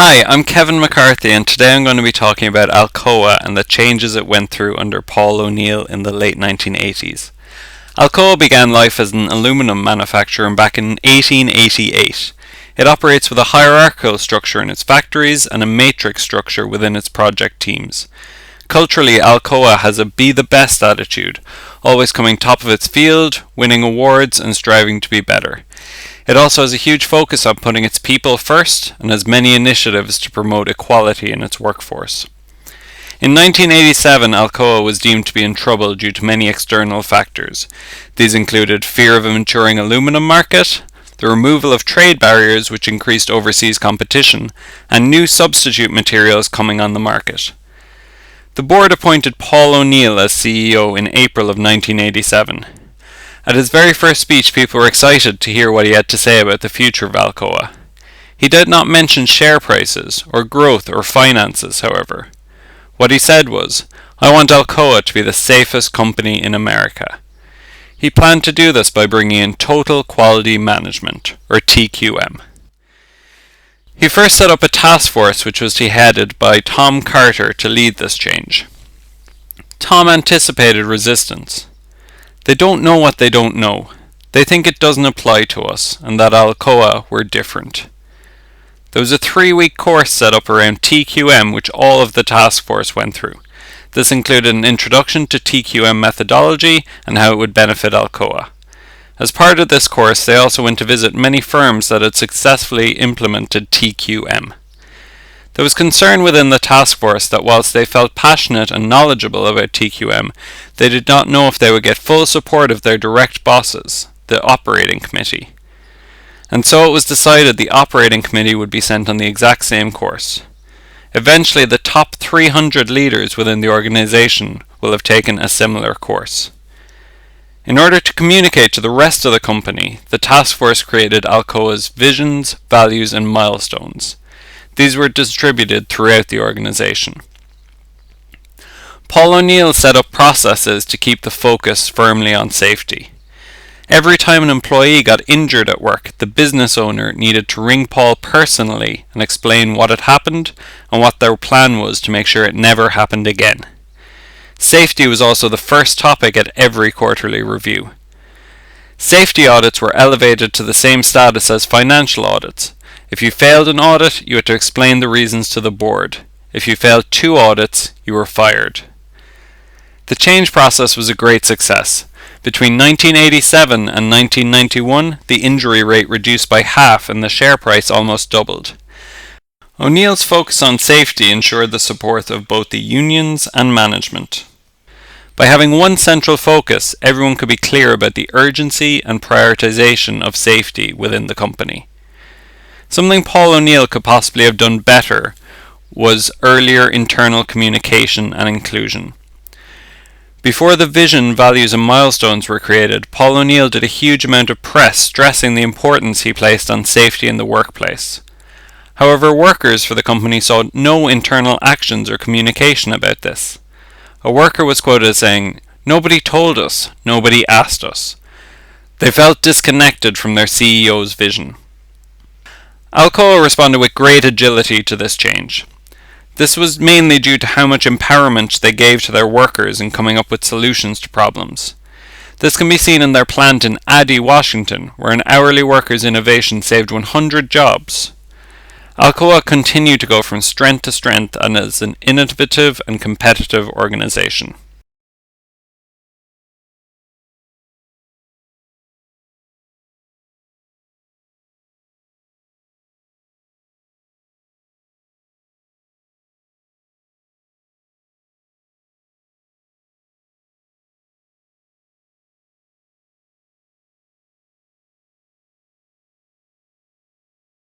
Hi, I'm Kevin McCarthy, and today I'm going to be talking about Alcoa and the changes it went through under Paul O'Neill in the late 1980s. Alcoa began life as an aluminum manufacturer back in 1888. It operates with a hierarchical structure in its factories and a matrix structure within its project teams. Culturally, Alcoa has a be the best attitude, always coming top of its field, winning awards, and striving to be better. It also has a huge focus on putting its people first and has many initiatives to promote equality in its workforce. In 1987, Alcoa was deemed to be in trouble due to many external factors. These included fear of a maturing aluminum market, the removal of trade barriers which increased overseas competition, and new substitute materials coming on the market. The board appointed Paul O'Neill as CEO in April of 1987. At his very first speech, people were excited to hear what he had to say about the future of Alcoa. He did not mention share prices, or growth, or finances, however. What he said was, "I want Alcoa to be the safest company in America." He planned to do this by bringing in Total Quality Management, or TQM. He first set up a task force which was to be headed by Tom Carter to lead this change. Tom anticipated resistance. They don't know what they don't know. They think it doesn't apply to us, and that Alcoa were different. There was a 3-week course set up around TQM which all of the task force went through. This included an introduction to TQM methodology and how it would benefit Alcoa. As part of this course, they also went to visit many firms that had successfully implemented TQM. There was concern within the task force that whilst they felt passionate and knowledgeable about TQM, they did not know if they would get full support of their direct bosses, the operating committee. And so it was decided the operating committee would be sent on the exact same course. Eventually, the top 300 leaders within the organization will have taken a similar course. In order to communicate to the rest of the company, the task force created Alcoa's visions, values, and milestones. These were distributed throughout the organization. Paul O'Neill set up processes to keep the focus firmly on safety. Every time an employee got injured at work, the business owner needed to ring Paul personally and explain what had happened and what their plan was to make sure it never happened again. Safety was also the first topic at every quarterly review. Safety audits were elevated to the same status as financial audits. If you failed an audit, you had to explain the reasons to the board. If you failed 2 audits, you were fired. The change process was a great success. Between 1987 and 1991, the injury rate reduced by half and the share price almost doubled. O'Neill's focus on safety ensured the support of both the unions and management. By having one central focus, everyone could be clear about the urgency and prioritization of safety within the company. Something Paul O'Neill could possibly have done better was earlier internal communication and inclusion. Before the vision, values and milestones were created, Paul O'Neill did a huge amount of press stressing the importance he placed on safety in the workplace. However, workers for the company saw no internal actions or communication about this. A worker was quoted as saying, "Nobody told us, nobody asked us." They felt disconnected from their CEO's vision. Alcoa responded with great agility to this change. This was mainly due to how much empowerment they gave to their workers in coming up with solutions to problems. This can be seen in their plant in Addy, Washington, where an hourly worker's innovation saved 100 jobs. Alcoa continued to go from strength to strength and as an innovative and competitive organization.